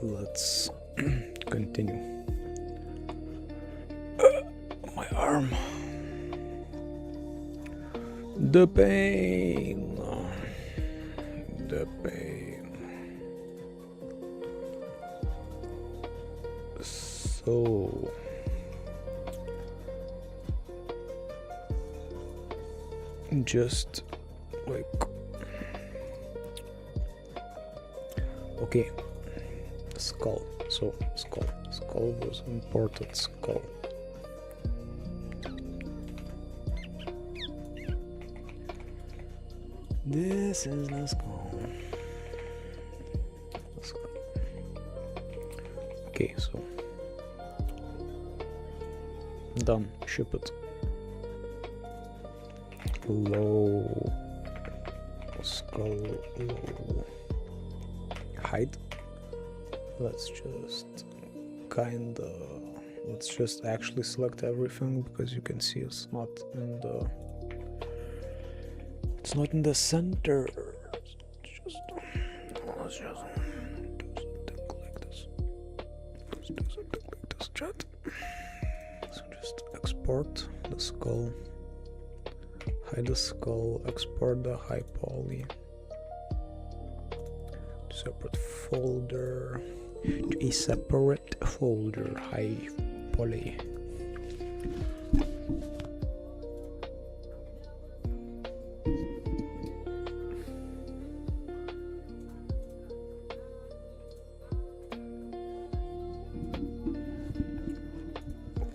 let's continue. My arm. The pain. The pain. So just like okay, skull. So skull was imported skull. This is the skull. Okay, so done. Ship it. Low skull. Low height. Let's just actually select everything, because you can see it's not in the center. Let's just do something like this. Let's do something like this, chat. So just export the skull, hide the skull, export the high poly, separate folder, to a separate folder, high poly.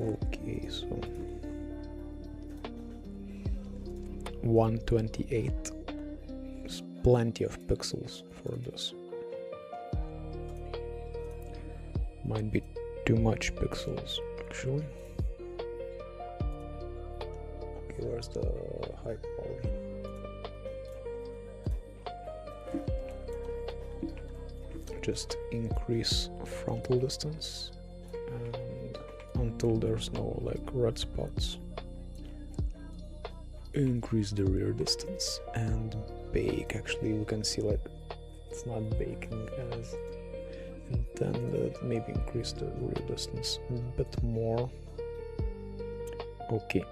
Okay, so 128 is plenty of pixels for this. Might be too much pixels actually. Okay, where's the high poly? Just increase frontal distance and until there's no like red spots. Increase the rear distance and bake. Actually, we can see like it's not baking as intended. Maybe increase the rear distance a bit more. Okay,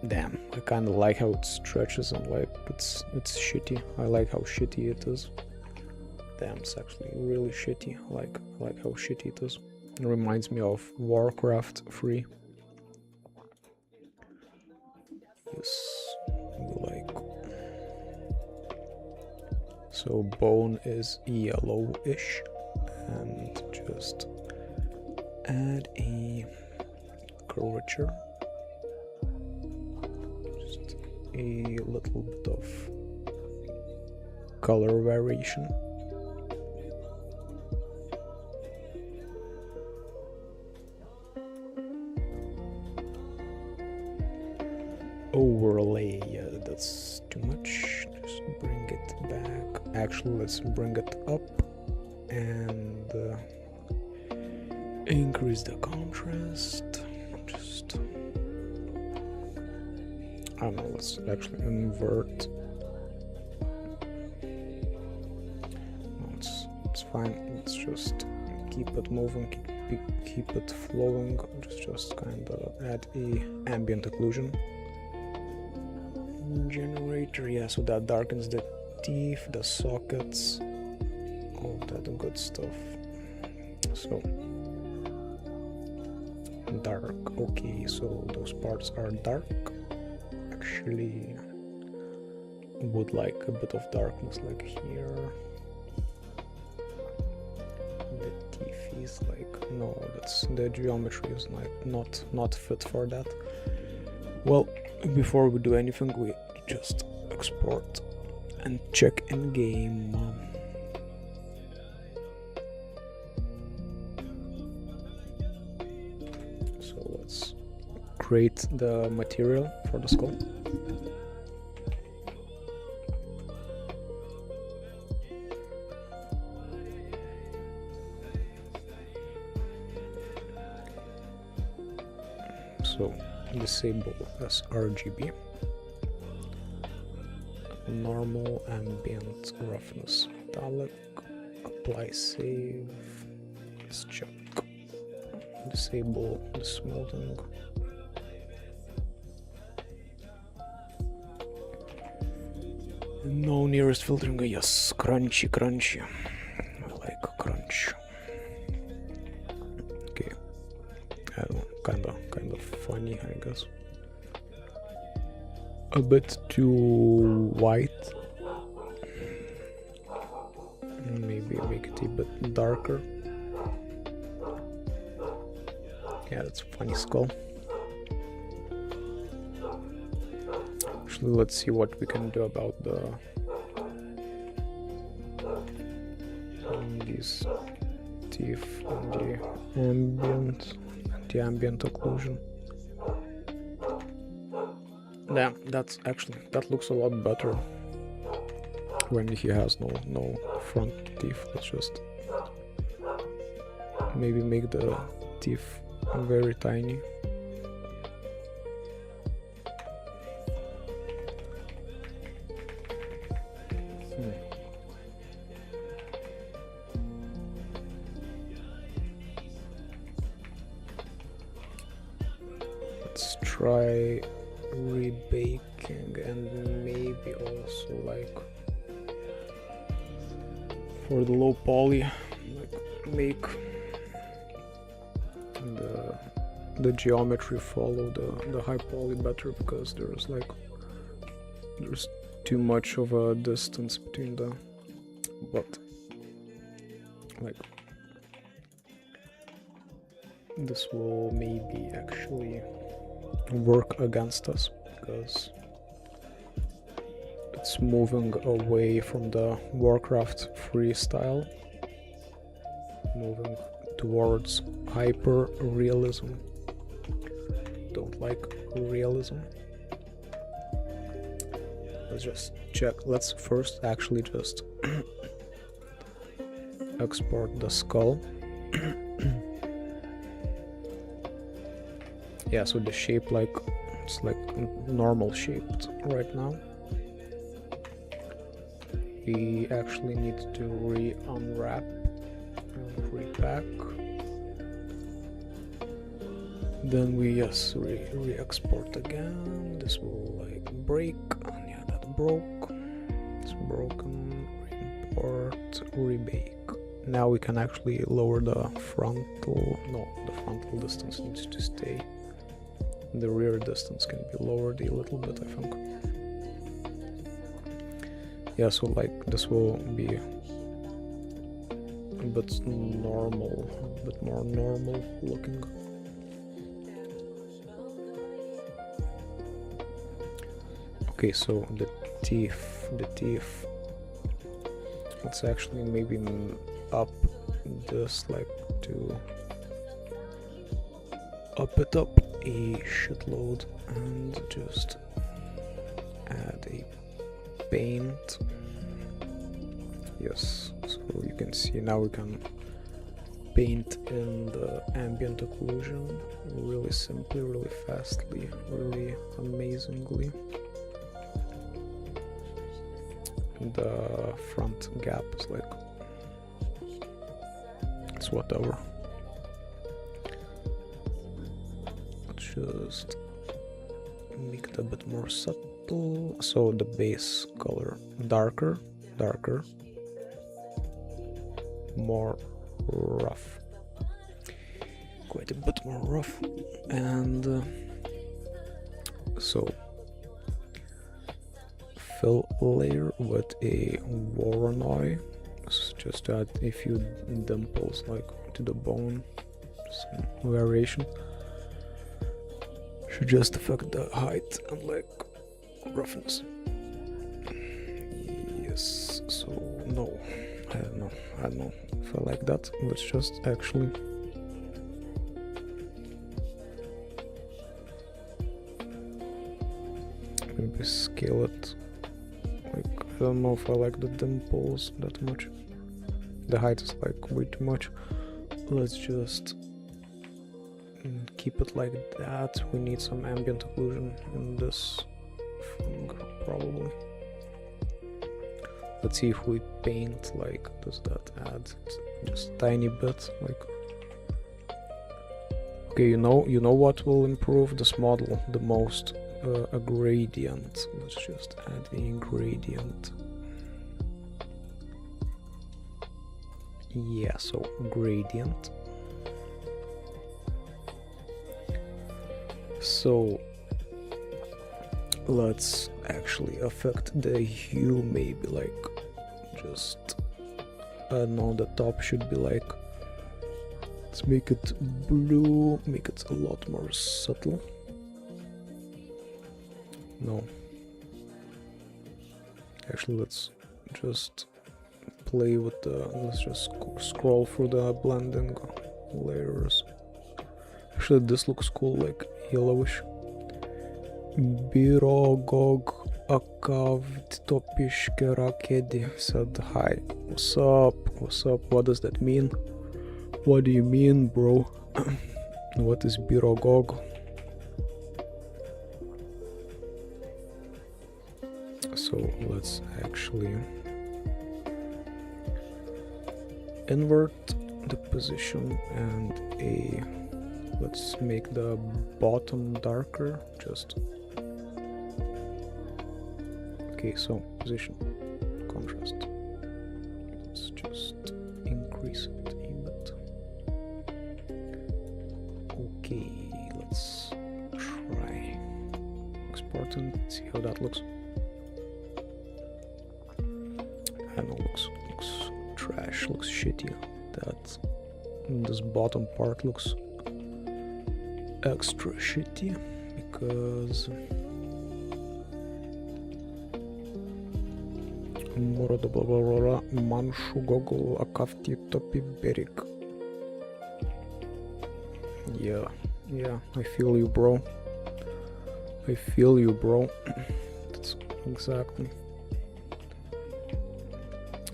damn, I kind of like how it stretches and like it's shitty. I like how shitty it is. Damn, it's actually really shitty. I like how shitty it is. It reminds me of Warcraft 3. Yes, like so. Bone is yellowish, and just add a curvature. Just a little bit of color variation. Overlay, yeah, that's too much. Just bring it back. Actually, let's bring it up and increase the contrast. Just I don't know, let's actually invert. No, it's fine. Let's just keep it moving, keep it flowing. Just kind of add a ambient occlusion generator, yeah, so that darkens the teeth, the sockets, all that good stuff. So dark. Okay, so those parts are dark. Actually would like a bit of darkness like here. The teeth is like, no, that's the geometry is like not fit for that. Well, before we do anything, we just export and check in game. So let's create the material for the skull. So disable sRGB, normal, ambient, roughness, metallic, apply save, Let's check. Disable the smoothing. No nearest filtering. Yes, crunchy. I like crunch. Okay. I don't know, kind of funny, I guess. A bit too white. Maybe make it a bit darker. Yeah, that's a funny skull. Actually, let's see what we can do about these teeth and the ambient occlusion. Yeah, that looks a lot better when he has no front teeth. Let's just maybe make the teeth very tiny. Let's try rebaking and maybe also like for the low poly, like make the geometry follow the high poly better, because there's too much of a distance between the like this will maybe actually work against us because it's moving away from the Warcraft freestyle, moving towards hyper realism. Don't like realism. Let's just check. Let's first actually just export the skull. Yeah, so the shape it's like normal shaped right now. We actually need to re-unwrap and repack. Then we re-export again. This will like break. Yeah, that broke. It's broken. Import, rebake. Now we can actually lower the frontal. No, the frontal distance needs to stay. The rear distance can be lowered a little bit, I think. Yeah, so like this will be a bit normal, a bit more normal looking. Okay, so the teeth. Let's actually maybe up this like to up it up a shitload and just add a paint. Yes, so you can see now we can paint in the ambient occlusion really simply, really fastly, really amazingly. The front gap is like it's whatever. Just make it a bit more subtle. So the base color darker, more rough, quite a bit more rough, and so fill layer with a Voronoi, just to add a few dimples like to the bone, some variation. Should just affect the height and like roughness. Yes, so no, I don't know if I like that. Let's just actually maybe scale it. Like, I don't know if I like the dimples that much. The height is like way too much. Let's just keep it like that. We need some ambient occlusion in this thing, probably. Let's see if we paint, like, does that add just a tiny bit, like Okay, you know what will improve this model the most? A gradient. Let's just add a gradient. Yeah, so gradient. So let's actually affect the hue, maybe like just, I don't know, the top should be like, let's make it blue, make it a lot more subtle. No. Actually, let's just play with the, let's just scroll through the blending layers. Actually, this looks cool, like yellowish. Birogog Akavtopishke Rakedi said hi. What's up? What's up? What does that mean? What do you mean, bro? What is Birogog? So let's actually invert the position and let's make the bottom darker. Just okay, so position, contrast, let's just increase it a bit. Okay, let's try exporting, see how that looks. I know, looks trash, looks shitty. This bottom part looks extra shitty because Manshu Gogol Akafti Topi Berik. Yeah, I feel you, bro. I feel you, bro. That's exactly.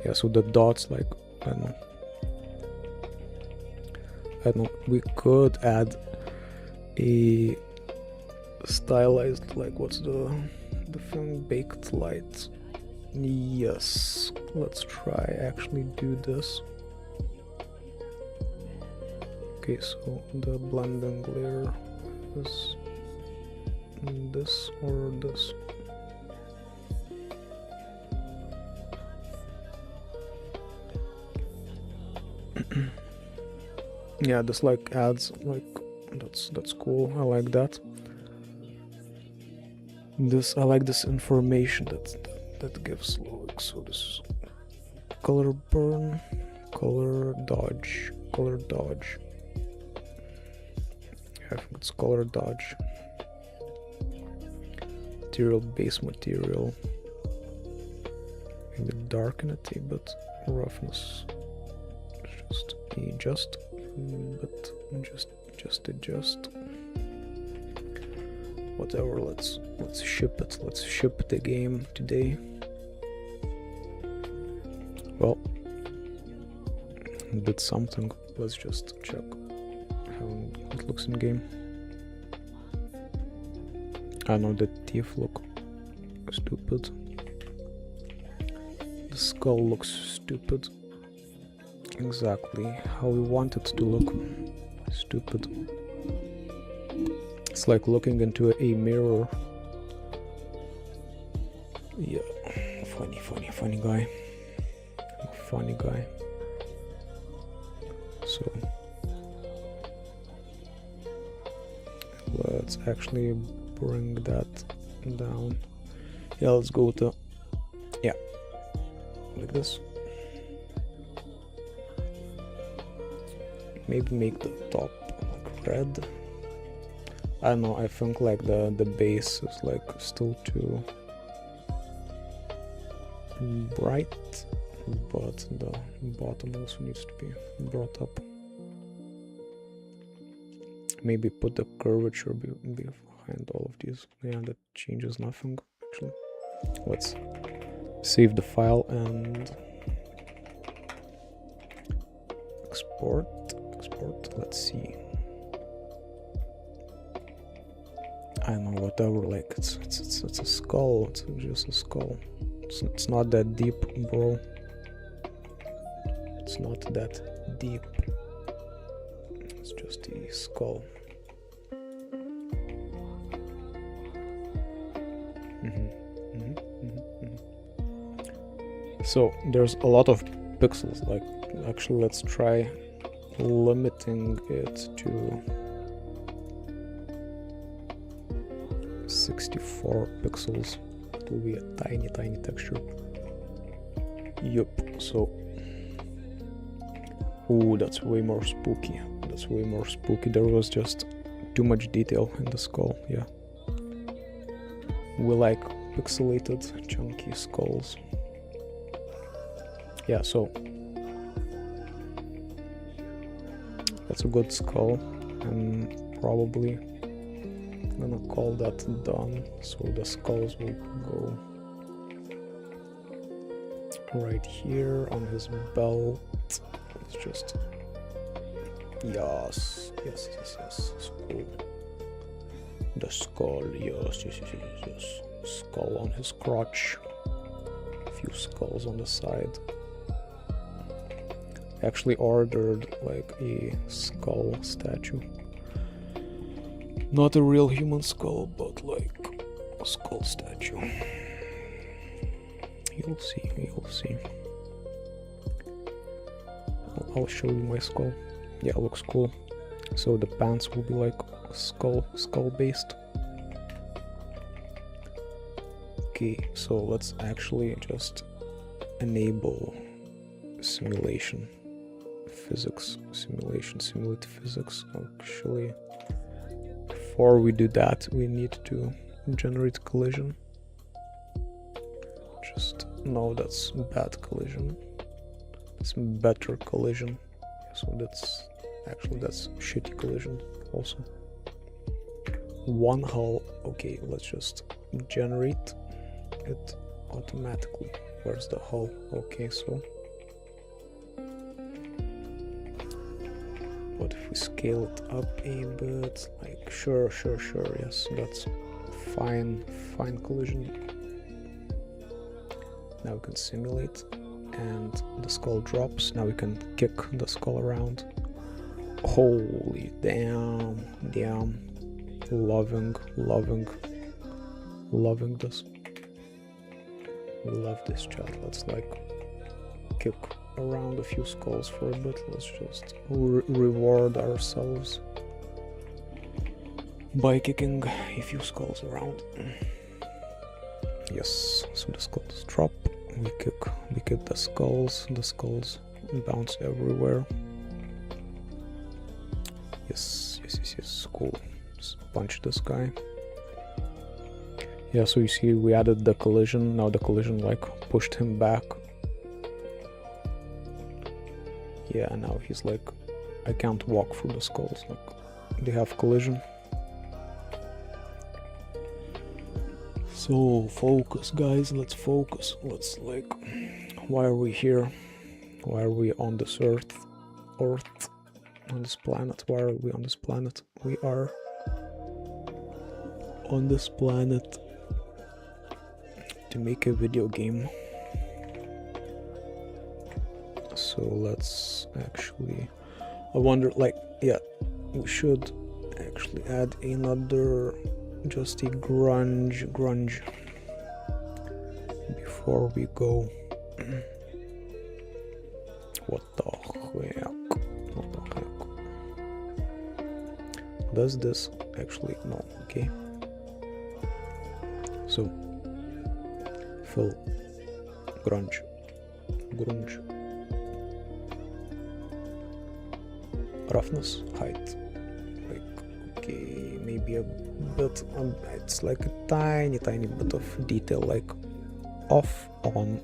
Yeah, so the dots, like, I don't know, we could add a stylized, like, what's the thing, baked light. Yes, let's try actually do this. Okay, so the blending layer is this or this. Yeah, this like adds, like, that's cool. I like that. I like this information that gives, like, so this is color burn, color dodge. I think it's color dodge. Material, base material. Maybe darken it a bit. Roughness. Just adjust, but just adjust. Whatever. Let's ship it. Let's ship the game today. Well, did something. Let's just check how it looks in game. I know the teeth look stupid. The skull looks stupid. Exactly how we want it to look. Stupid. It's like looking into a mirror. Yeah, funny guy. Funny guy. So let's actually bring that down. Yeah, let's go to, yeah, like this. Maybe make the top like red. I don't know, I think like the base is like still too bright, but the bottom also needs to be brought up. Maybe put the curvature behind all of these. Yeah, that changes nothing actually. Let's save the file and export. Let's see. I don't know, whatever, like it's a skull. It's just a skull. It's not that deep, bro. It's not that deep. It's just a skull. So there's a lot of pixels. Like, actually, let's try limiting it to 64 pixels. It will be a tiny texture. Yup. So, ooh, that's way more spooky. That's way more spooky. There was just too much detail in the skull. Yeah, we like pixelated, chunky skulls. Yeah, so that's a good skull. I'm probably gonna call that done. So the skulls will go right here on his belt. It's just yes. Skull. The skull, yes. Skull on his crotch. A few skulls on the side. I actually ordered like a skull statue. Not a real human skull, but like a skull statue. You'll see. I'll show you my skull. Yeah, it looks cool. So the pants will be like skull based. Okay, so let's actually just enable simulate physics. Actually, before we do that, we need to generate collision. Just no, that's bad collision. It's better collision. So that's shitty collision also. One hull. Okay, let's just generate it automatically. Where's the hull? Okay, so what if we scale it up a bit? Like, sure, yes, that's fine collision. Now we can simulate, and the skull drops. Now we can kick the skull around. Holy damn. Loving this. Love this chat. Let's like kick around a few skulls for a bit. Let's just reward ourselves by kicking a few skulls around. Yes, so the skulls drop. We kick the skulls bounce everywhere. Yes, cool. Let's punch this guy. Yeah, so you see we added the collision. Now the collision like pushed him back. Yeah, now he's like, I can't walk through the skulls, like they have collision. So focus, guys, let's focus. Let's like, why are we here? Why are we on this earth? On this planet? Why are we on this planet? We are on this planet to make a video game. So let's actually, I wonder, like, yeah, we should actually add another, just a grunge before we go. What the heck? Does this actually? No. Okay. So fill grunge. Roughness, height. Like, okay, maybe a bit. It's like a tiny bit of detail, like off on.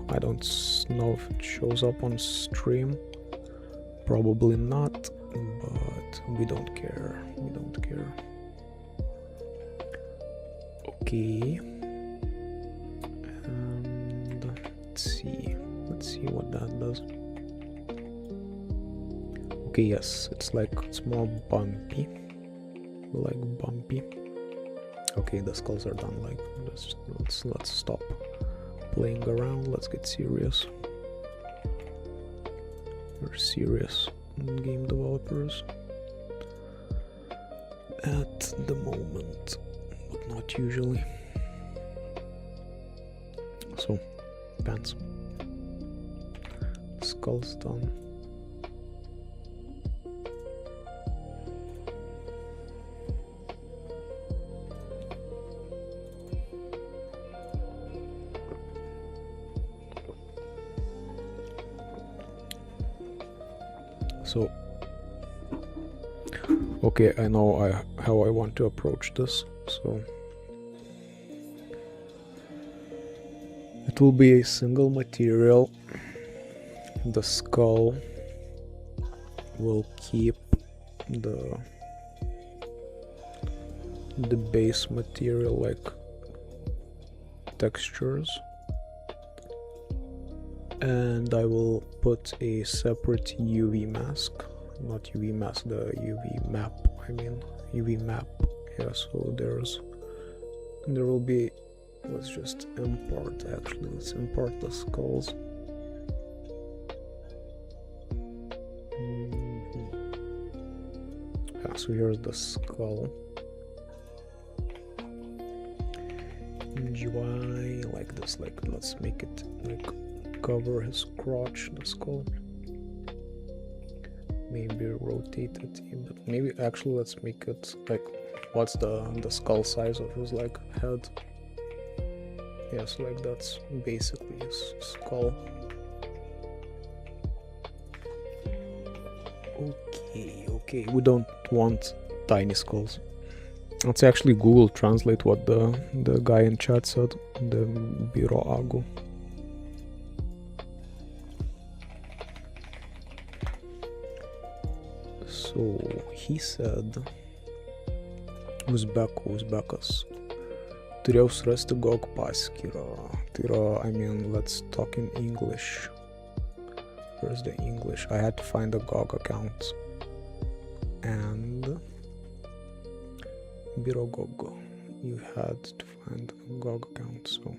I don't know if it shows up on stream. Probably not, but we don't care. Okay. And let's see what that does. Okay, yes, it's more bumpy. Okay, the skulls are done. Like, let's stop playing around. Let's get serious. We're serious game developers at the moment, but not usually. So Depends. Skull's done. So, okay, I know how I want to approach this. So, it will be a single material. The skull will keep the base material, like textures, and I will put a separate UV mask, not UV mask, the UV map, I mean UV map. Yeah, so there will be, let's just import, actually let's import the skulls. Yeah, so here's the skull. GUI like this, like let's make it like cover his crotch, the skull. Maybe rotate it, but maybe actually let's make it like, what's the skull size of his like head? Yes, like that's basically his skull. Okay, we don't want tiny skulls. Let's actually Google Translate what the guy in chat said, the Biro Agu. So he said, Uzbekas. Turėjau surasti GOG paskyrą. Tai yra, I mean, let's talk in English. Where's the English? I had to find a GOG account. And Biro GOG. You had to find a GOG account, so.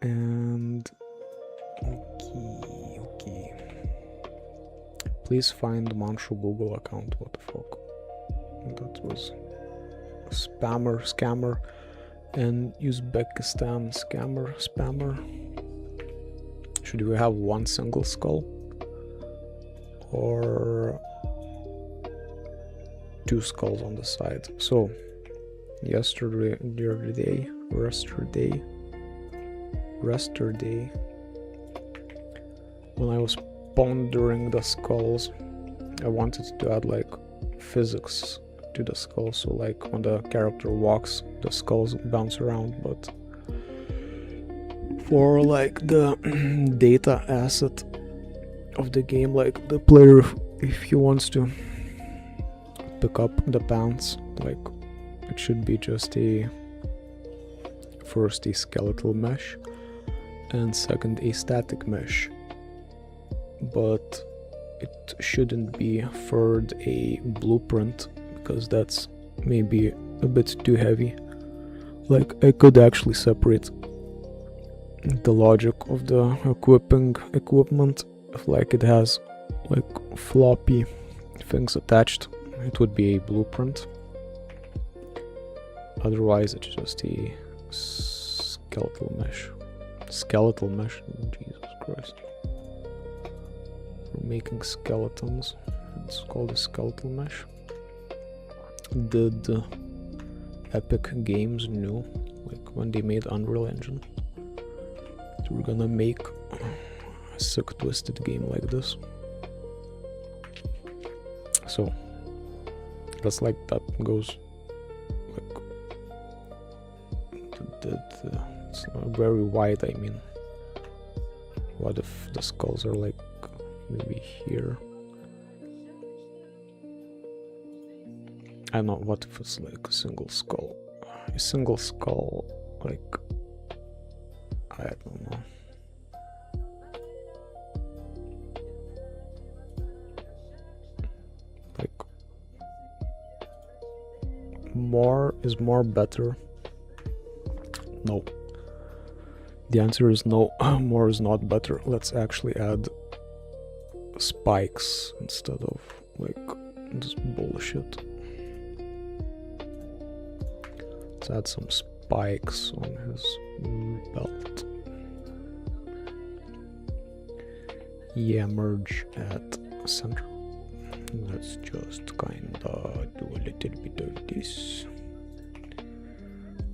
And okay. Please find Manshu Google account. What the fuck? That was scammer, and Uzbekistan spammer. Should we have one single skull or two skulls on the side? So yesterday when I was pondering the skulls, I wanted to add like physics to the skull, so like when the character walks the skulls bounce around, but for like the data asset of the game, like the player, if he wants to pick up the pants, like it should be just first a skeletal mesh and second a static mesh, but it shouldn't be third a blueprint, because that's maybe a bit too heavy. Like I could actually separate the logic of the equipment if like it has like floppy things attached, it would be a blueprint. Otherwise it's just a skeletal mesh. Jesus Christ. We're making skeletons. It's called a skeletal mesh. Did Epic Games knew, like when they made Unreal Engine, that we're gonna make a sick twisted game like this? So that's like that goes like it's very wide. I mean, what if the skulls are like maybe here? I don't know, what if it's like a single skull? A single skull, like, I don't know. Like, more is more better? No. The answer is no, more is not better. Let's actually add spikes instead of like this bullshit. Let's add some spikes. spikes on his belt. Yeah, merge at center. Let's just kinda do a little bit of this.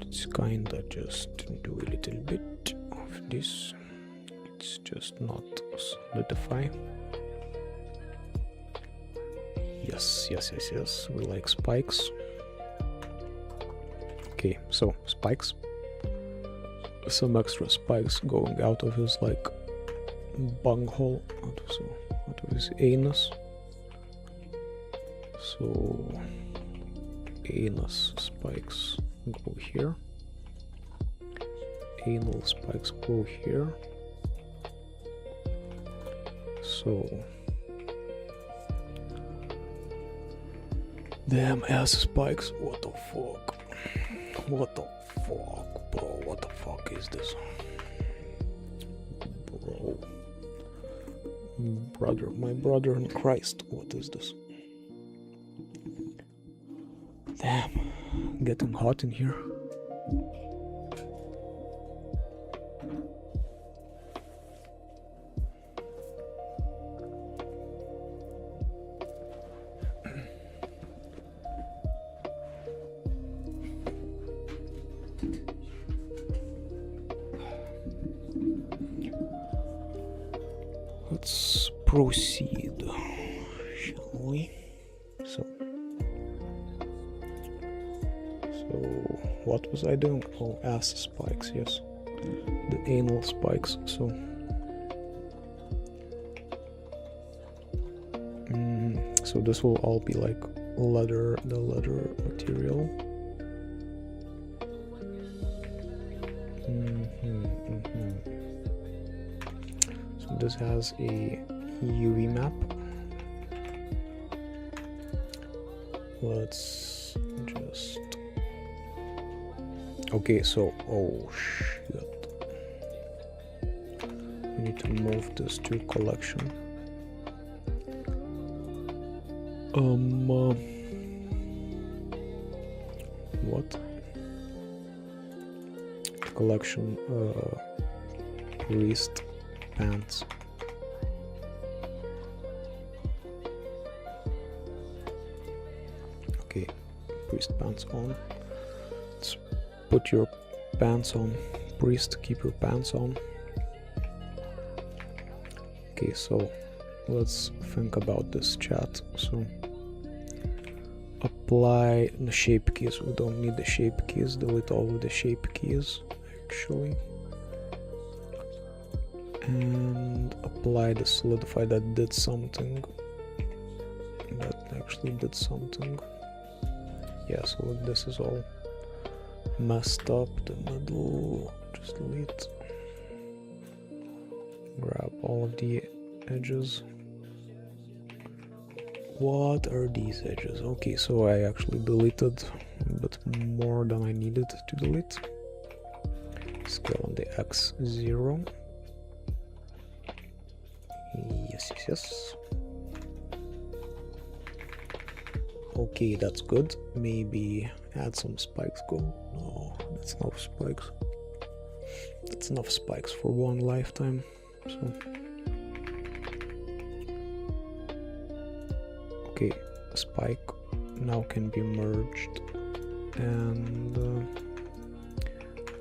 Let's kinda just do a little bit of this. It's just not solidify. Yes. We like spikes. Okay, so spikes. Some extra spikes going out of his like bunghole, out of his anus. So anus spikes go here. Anal spikes go here. So damn ass spikes, what the fuck? What the fuck, bro? What the fuck is this? Bro. Brother, my brother in Christ, what is this? Damn, getting hot in here. Let's proceed, shall we? So what was I doing? Oh, ass spikes, yes. The anal spikes, so so this will all be like leather, the leather material. So this has a UV map. Let's just... Okay, so... Oh, shit. We need to move this to collection. What? Collection, priest pants. Okay, priest pants on. Let's put your pants on. Priest, keep your pants on. Okay, so let's think about this, chat. So apply the shape keys. We don't need the shape keys. Delete all of the shape keys, actually. And apply the solidify. That did something. That actually did something. Yeah, so this is all messed up. The middle, just delete. Grab all of the edges. What are these edges? Okay, so I actually deleted a bit more than I needed to delete. Scale on the X0. Yes. Okay, that's good. Maybe add some spikes. Go. No, that's enough spikes. That's enough spikes for one lifetime. So okay, spike now can be merged, and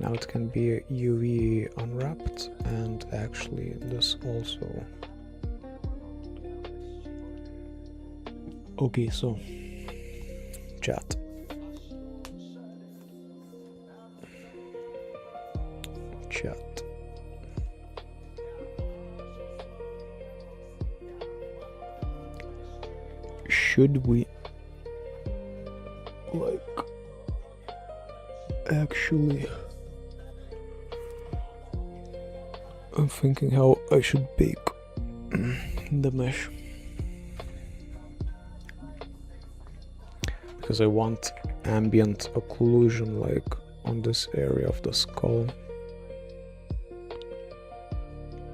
now it can be UV unwrapped, and actually this also. Okay, so chat. Should we like actually, I'm thinking how I should bake the mesh, because I want ambient occlusion like on this area of the skull.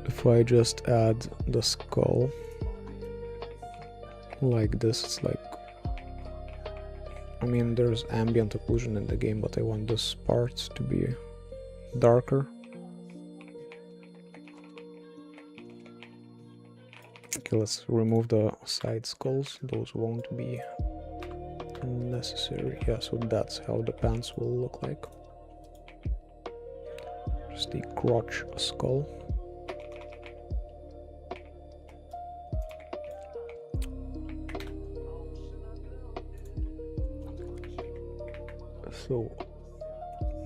If I just add the skull like this, it's like I mean, there's ambient occlusion in the game, but I want this part to be darker. Okay, let's remove the side skulls. Those won't be necessary. Yeah, so that's how the pants will look like. Just a crotch skull. So,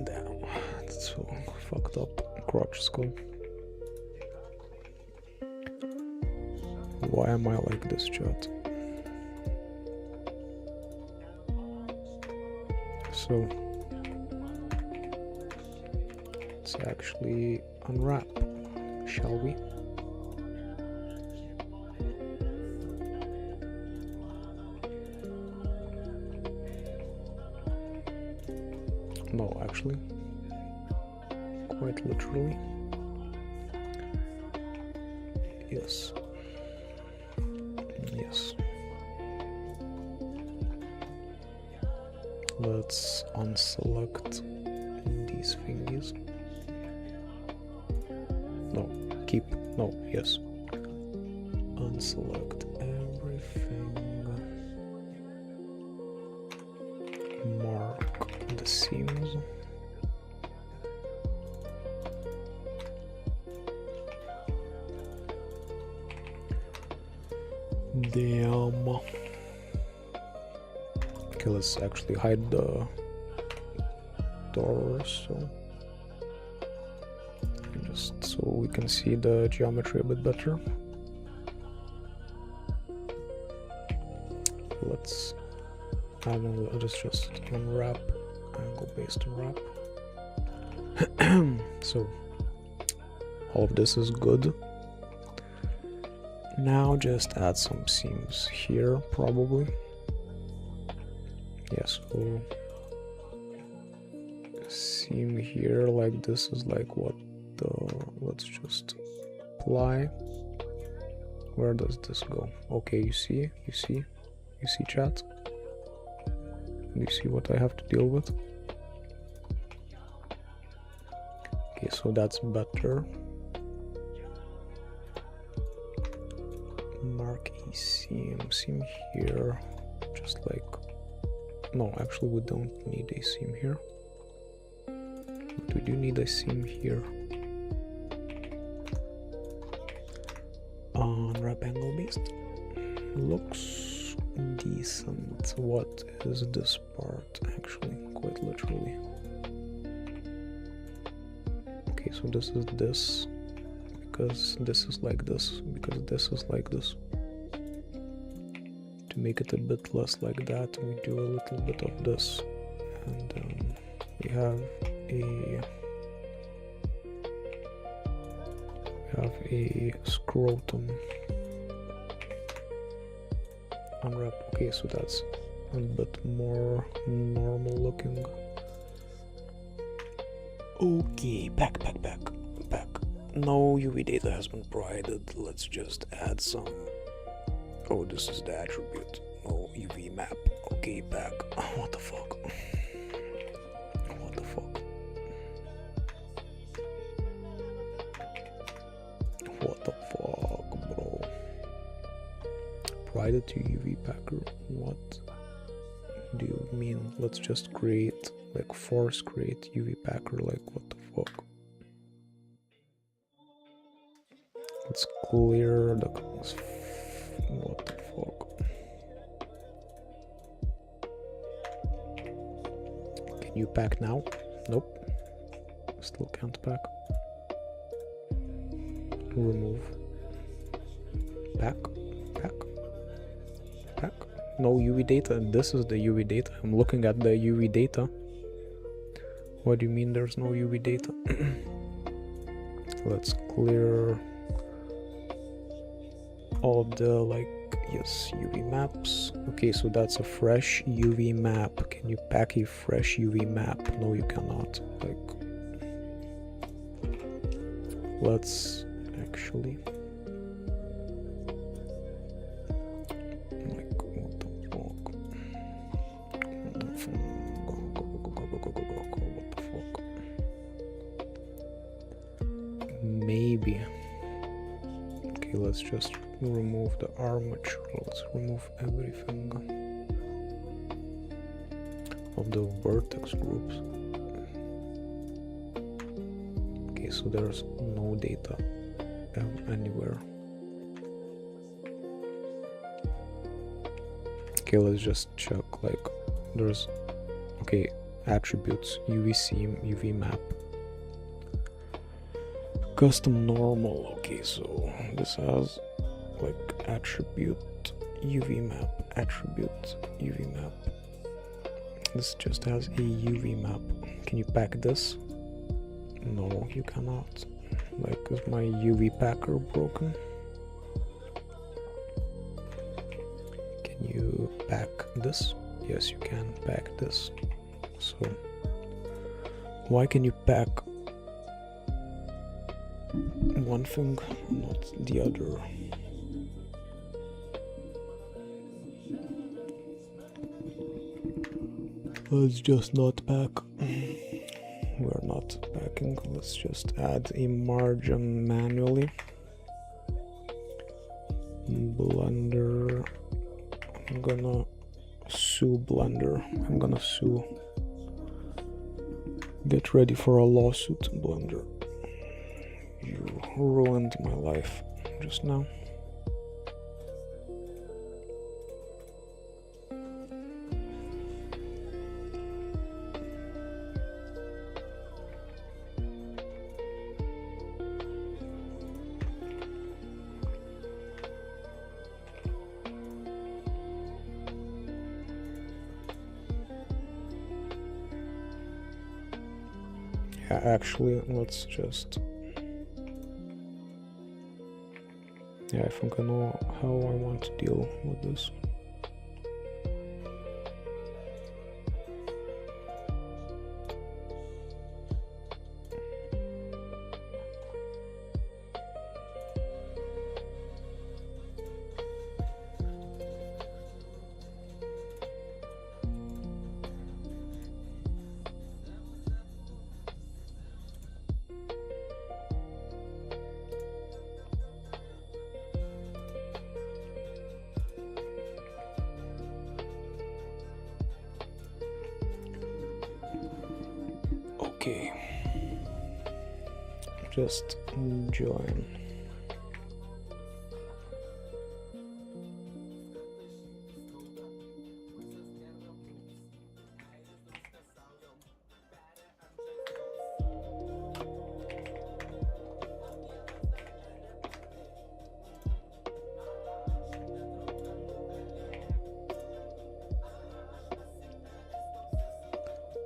damn, that's so fucked up. Crotch skull. Why am I like this, chat? So, let's actually unwrap, shall we? No, actually, quite literally. Yes. Yes. Let's unselect these thingies. No, keep. No, yes. Unselect everything. Mark the seams. Damn. Okay, let's actually hide the torso. Just so we can see the geometry a bit better. Let's, I don't know, I'll just unwrap, angle based unwrap. So, all of this is good. Now just add some seams here, probably. Yes, so seam here, like this is like what the, let's just apply. Where does this go? Okay, you see, chat? Do you see what I have to deal with? Okay, so that's better. Mark a seam here, just like, no, actually we don't need a seam here, but we do need a seam here. Unwrap angle based, looks decent. What is this part actually, quite literally? Okay, so this is this, because this is like this, because this is like this. To make it a bit less like that, we do a little bit of this, and we have a scrotum. Unwrap. Okay, so that's a bit more normal looking. Okay, back. No UV data has been provided. Let's just add some. Oh, this is the attribute. No UV map. Okay, back. What the fuck? What the fuck? What the fuck, bro? Provided to UV packer. What do you mean? Let's just create, like, force create UV packer. Like, what the fuck? Let's clear the. What the fuck? Can you pack now? Nope. Still can't pack. Remove. Pack. No UV data. This is the UV data. I'm looking at the UV data. What do you mean there's no UV data? Let's clear all of the, like, yes, UV maps. Okay, so that's a fresh UV map. Can you pack a fresh UV map? No, you cannot. Like, let's actually, like, what the Okay, let's just remove the armature. Let's remove everything of the vertex groups. Okay, so there's no data anywhere. Okay, let's just check, like, there's, okay, attributes, UV seam, UV map, custom normal. Okay, so this has like attribute UV map, attribute UV map. This just has a UV map. Can you pack this? No, you cannot. Like, is my UV packer broken? Can you pack this? Yes, you can pack this. So why can you pack one thing, not the other? Let's just not pack. We're not packing. Let's just add a margin manually. Blender. I'm gonna sue Blender. I'm gonna sue. Get ready for a lawsuit, Blender. You ruined my life just now. Yeah, actually, let's just... Yeah, I think I know how I want to deal with this. Okay, just join.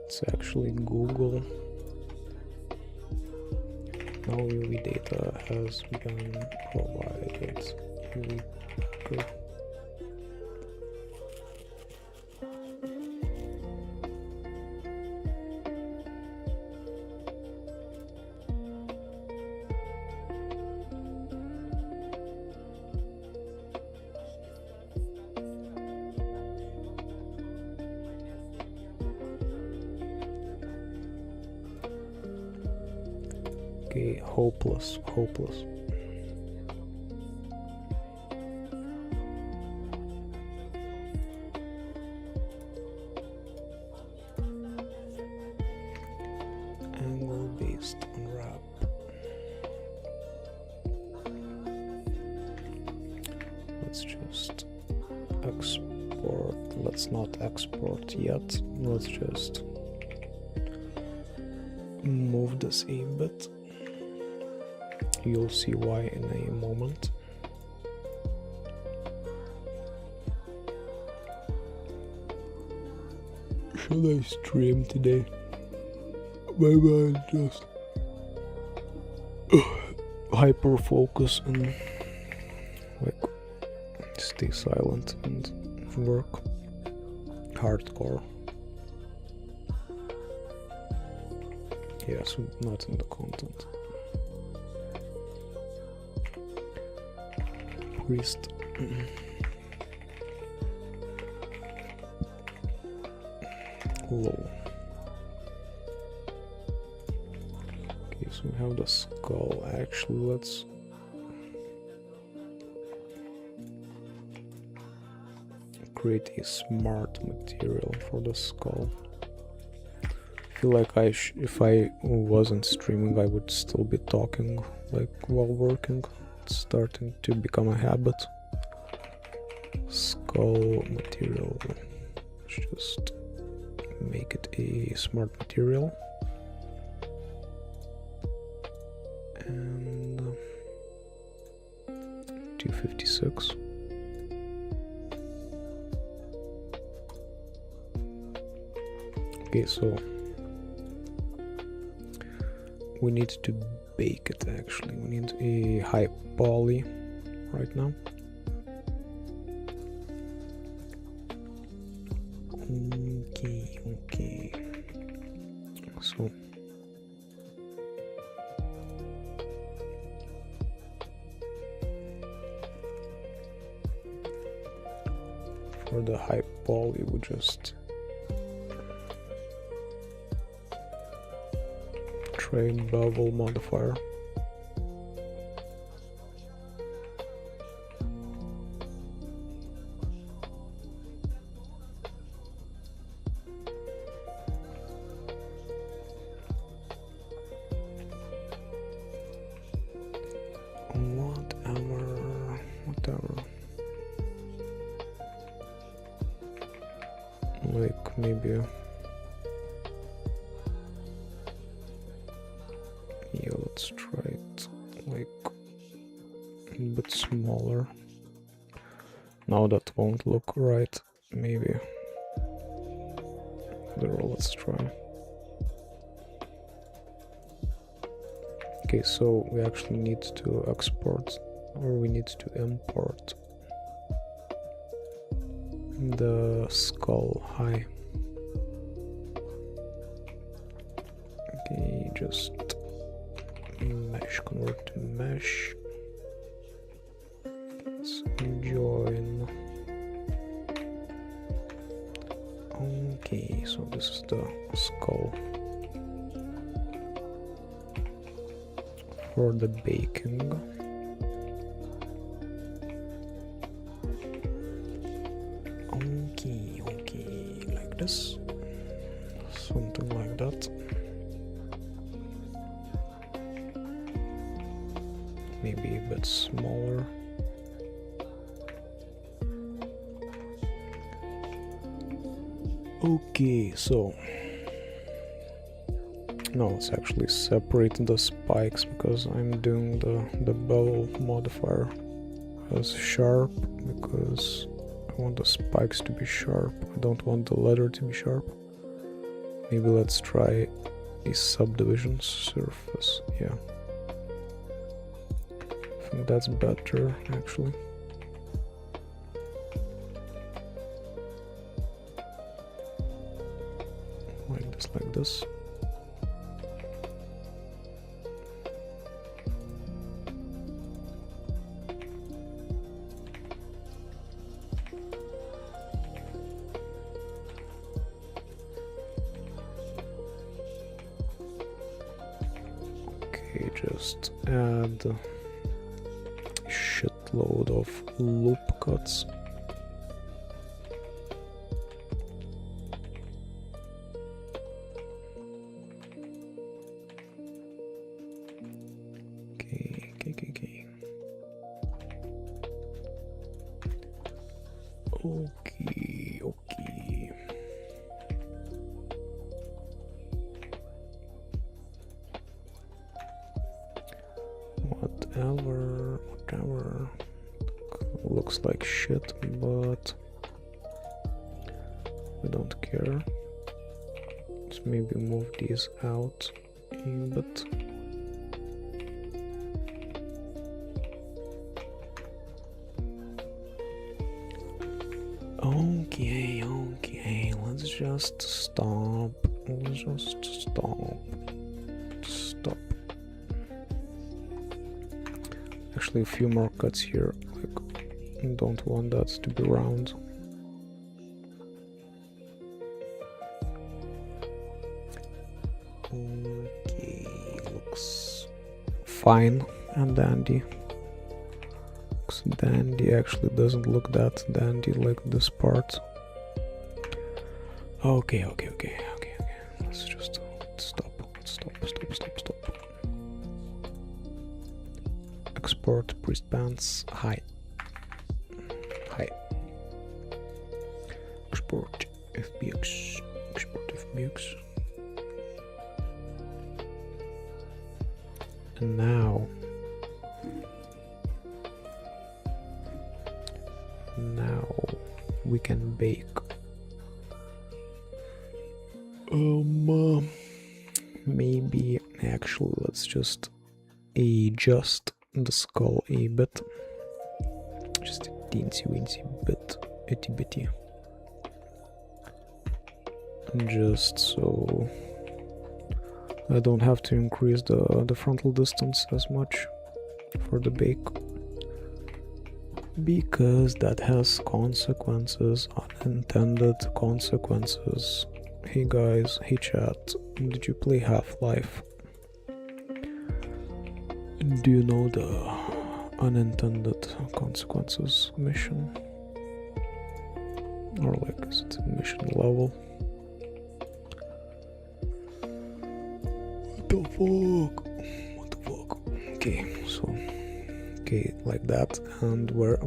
It's actually Google. Now UV data has been provided. UV good. Okay, hopeless. Angle based on wrap. Let's just export. Let's not export yet. Let's just move this a bit. You'll see why in a moment. Should I stream today? Maybe I just hyper focus and like stay silent and work hardcore. Yeah, so not in the content. Priest. Low. Okay, so we have the skull. Actually, let's create a smart material for the skull. I feel like if I wasn't streaming, I would still be talking like while working. It's starting to become a habit. Skull material. Let's just make it a smart material. And 256. Okay, so we need to bake it actually. We need a high poly right now. Okay. So for the high poly, we just try bevel modifier. Whatever. Like maybe. Yeah, let's try it like a bit smaller. Now that won't look right. Maybe. Let's try. Okay, so we actually need to export, or we need to import the skull high. Okay, just mesh, convert to mesh. Let's join. Okay, so this is the skull for the baking. Okay, like this, something like that. Maybe a bit smaller. Okay, so now let's actually separate the spikes, because I'm doing the bevel modifier as sharp, because I want the spikes to be sharp. I don't want the leather to be sharp. Maybe let's try a subdivision surface. Yeah, I think that's better actually. Like this. Okay, just add a shitload of loop cuts. Okay. Whatever. Looks like shit, but we don't care. Let's maybe move these out a bit. Okay, let's just stop. Stop. Actually, a few more cuts here. Like, don't want that to be round. Okay, looks fine and dandy. looks dandy. Actually doesn't look that dandy like this part. Okay. Let's just stop. Export priest pants. Hi. Export FBX. And now we can bake. Maybe actually let's just adjust the skull a bit, just a teensy weensy bit, itty bitty, just so I don't have to increase the frontal distance as much for the bake, because that has consequences, unintended consequences. Hey guys, hey chat, did you play Half-Life? Do you know the unintended consequences mission? Or like, is it mission level? What the fuck? Okay, so like that. And where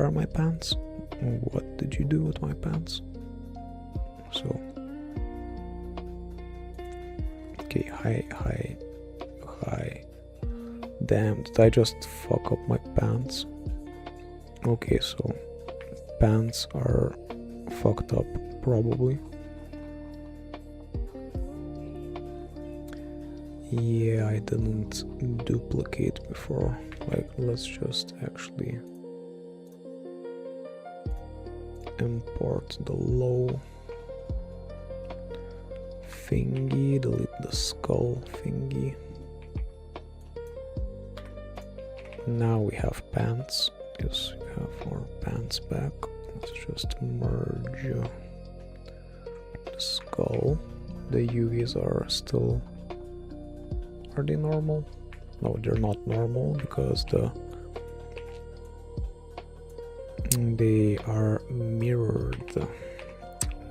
are my pants? What did you do with my pants? So okay, hi. Damn, did I just fuck up my pants? Okay, so pants are fucked up probably. Yeah, I didn't duplicate before. Like, let's just actually import the low thingy, delete the skull thingy. Now we have pants. Yes, we have our pants back. Let's just merge the skull. The UVs are still... Are they normal? No, they're not normal because they are mirrored.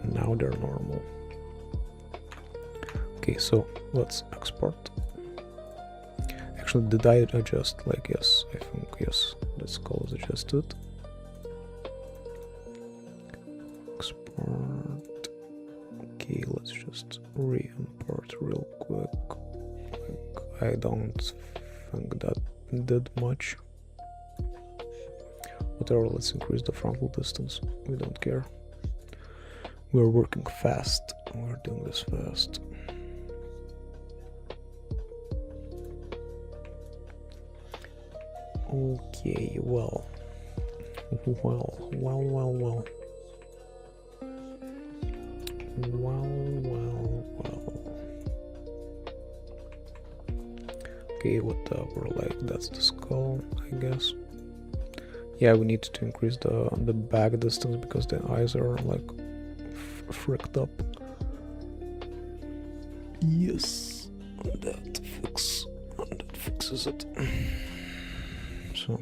Now they're normal. Okay, so let's export. Actually, did I adjust? Like, yes, I think yes, the skull is adjusted. Export. Okay, let's just re-import real quick. I don't think that did much. Whatever, let's increase the frontal distance. We don't care. We're working fast. We're doing this fast. Okay, well. Okay, whatever, like, that's the skull, I guess. Yeah, we need to increase the back distance because the eyes are, like, fricked up. Yes, that fixes it. So...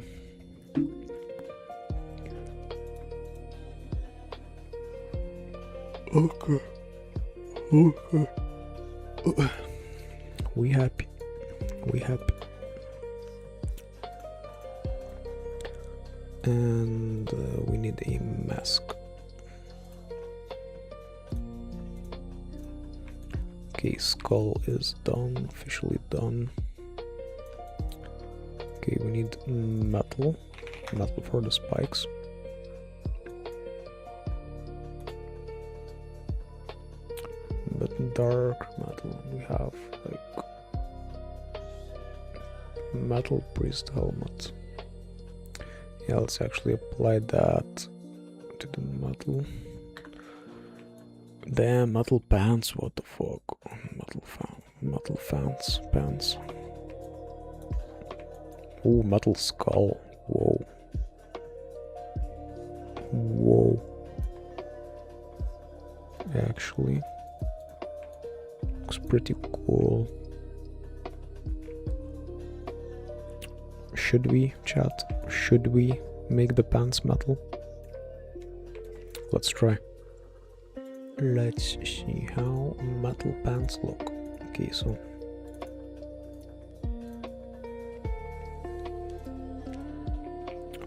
Okay. We happy. And we need a mask. Okay, skull is done, officially done. Okay, we need metal for the spikes. But dark metal, we have like metal priest helmet. Yeah, let's actually apply that to the metal. Damn, metal pants, what the fuck? Metal pants. Ooh, metal skull. Whoa. Actually, looks pretty cool. should we, chat? Should we make the pants metal? Let's try. Let's see how metal pants look. Okay, so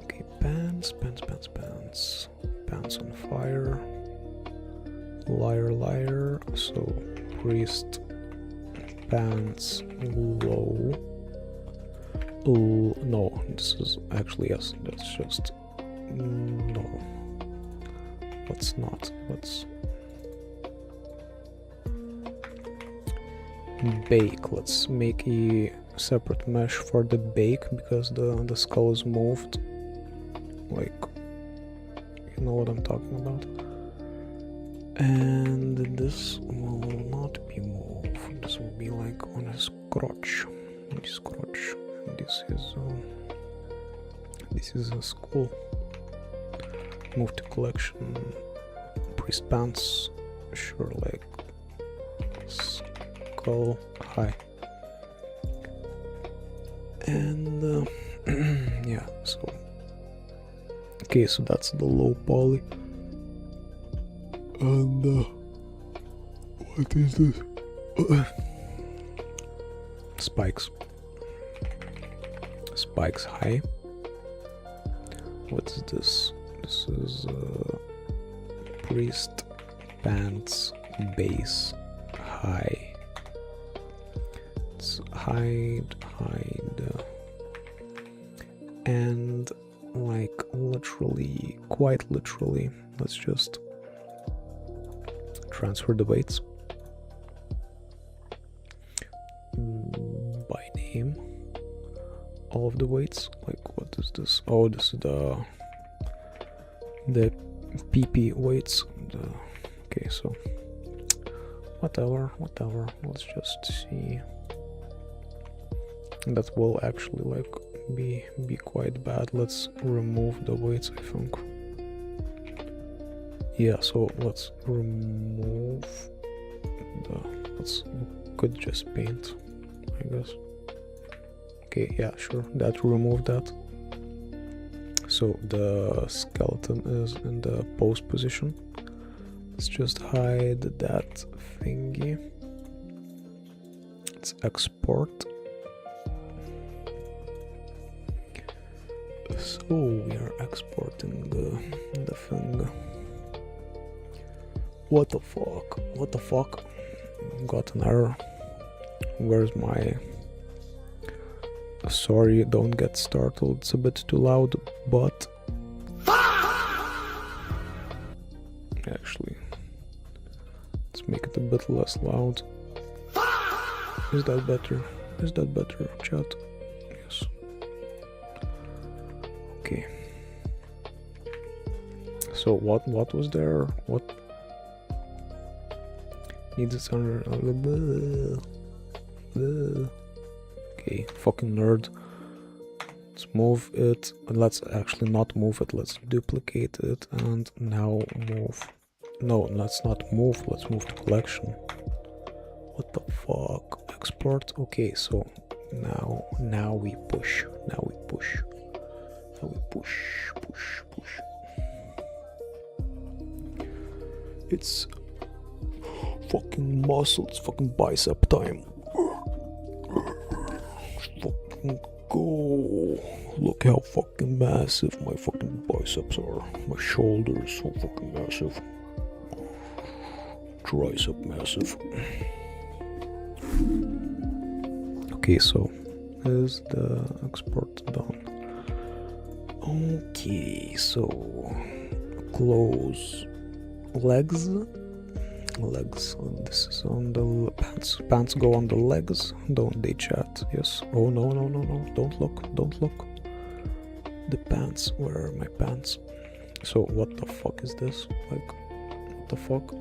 okay, pants on fire. Liar. So priest pants low. No, this is actually, yes, that's just no. Let's not. Let's bake. Let's make a separate mesh for the bake because the skull is moved. Like, you know what I'm talking about. And this will not be moved. This will be like on a scotch. This is a skull. Move to collection. Priest pants. Sure, like skull high. And yeah, so okay, so that's the low poly. And what is this? Spikes high. What's this? This is priest pants base high. It's hide, and like literally, quite literally, let's just transfer the weights by name. All of the weights. Like, what is this? Oh, this is the PP weights. Okay, so whatever. Let's just see. That will actually like be quite bad. Let's remove the weights, I think. Yeah, so let's remove could just paint, I guess. Okay, yeah, sure, that remove that. So the skeleton is in the pose position. Let's just hide that thingy. Let's export. So we are exporting the thing. What the fuck? Got an error. Where's my... Sorry, don't get startled, it's a bit too loud, but... Actually, let's make it a bit less loud. Is that better? Chat? Yes. Okay. So what was there? What needs its under? Okay, fucking nerd. Let's move it. Let's actually not move it. Let's duplicate it and now move. No, let's not move. Let's move to collection. What the fuck? Export. Okay, so now we push. Push. It's fucking muscle. It's fucking bicep time. Fucking go. Look how fucking massive my fucking biceps are. My shoulders so fucking massive. Tricep massive. Okay, so is the export done? Okay, so close legs. This is on the pants go on the legs, don't they, chat? Yes. Oh no, don't look. The pants, where are my pants? So what the fuck is this? Like, what the fuck?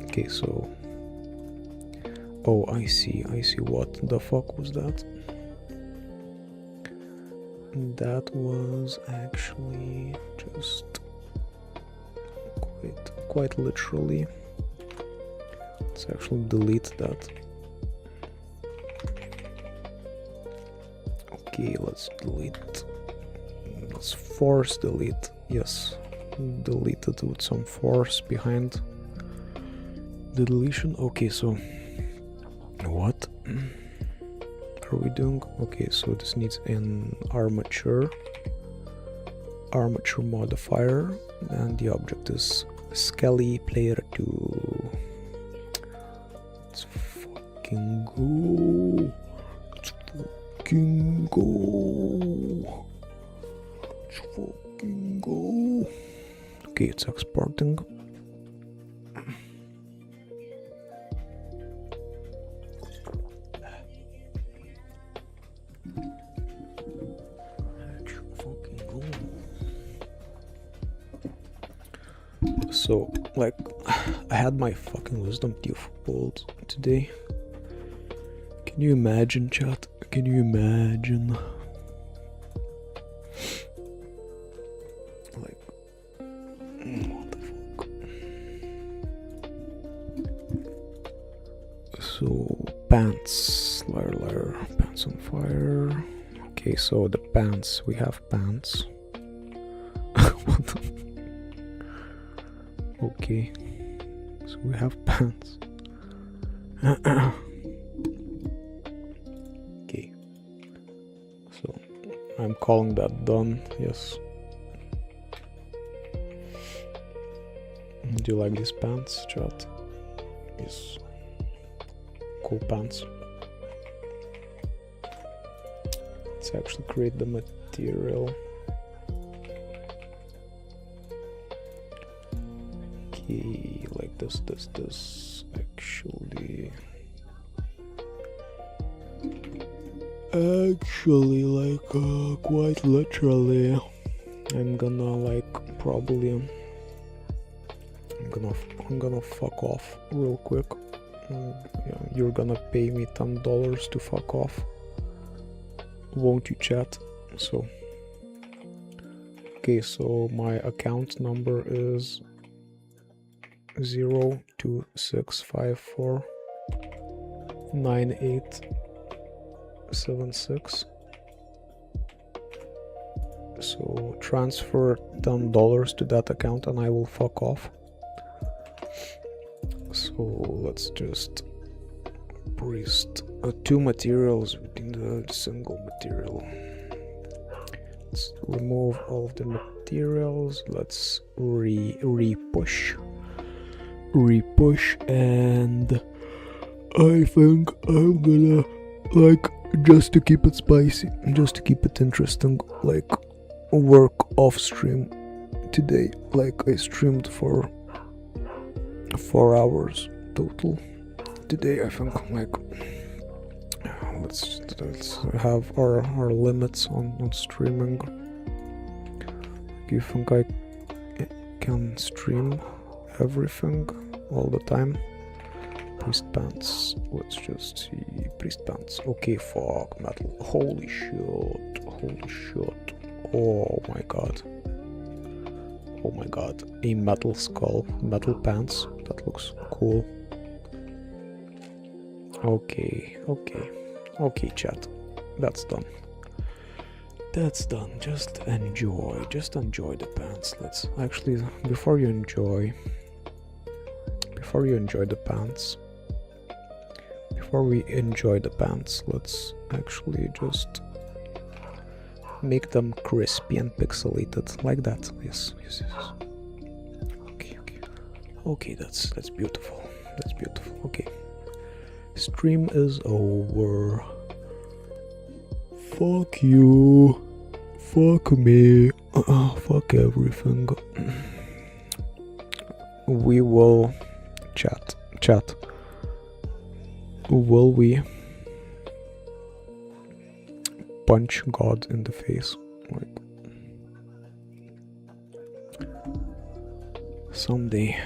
Okay, so oh, I see. What the fuck was that? That was actually just quite literally Let's actually delete that. Okay, let's delete. Let's force delete. Yes, delete it with some force behind the deletion. Okay, so what are we doing? Okay, so this needs an armature modifier, and the object is Skelly player 2. Let's fucking go. Let's fucking go. Let's fucking go. Okay, it's exporting. So, like, I had my fucking wisdom teeth pulled today. Can you imagine, chat? Can you imagine? Like, what the fuck? So, pants, liar, pants on fire. Okay, so the pants, we have pants. What the? Okay, so we have pants. Okay, so I'm calling that done. Yes. Do you like these pants, chat? Yes. Cool pants. Let's actually create the material. Like this actually like quite literally I'm gonna like probably I'm gonna fuck off real quick. Yeah, you're gonna pay me $10 to fuck off, won't you, chat? So okay, so my account number is 026549876. So transfer $10 to that account and I will fuck off. So let's just priest 2 materials within the single material. Let's remove all of the materials. Let's repush, and I think I'm gonna, like, just to keep it spicy, just to keep it interesting, like, work off stream today. Like, I streamed for 4 hours total today. I think, like, let's have our limits on streaming. Do you think I can stream everything all the time? Priest pants. Let's just see. Priest pants. Okay, fuck metal. Holy shit. Holy shit. Oh my god. Oh my god. A metal skull. Metal pants. That looks cool. Okay. Okay, chat. That's done. That's done. Just enjoy the pants. Let's actually, before you enjoy the pants, before we enjoy the pants, let's actually just make them crispy and pixelated like that. Yes. Okay, that's beautiful. That's beautiful. Okay, stream is over. Fuck you. Fuck me. Fuck everything. We will chat. Will we punch God in the face? Like, someday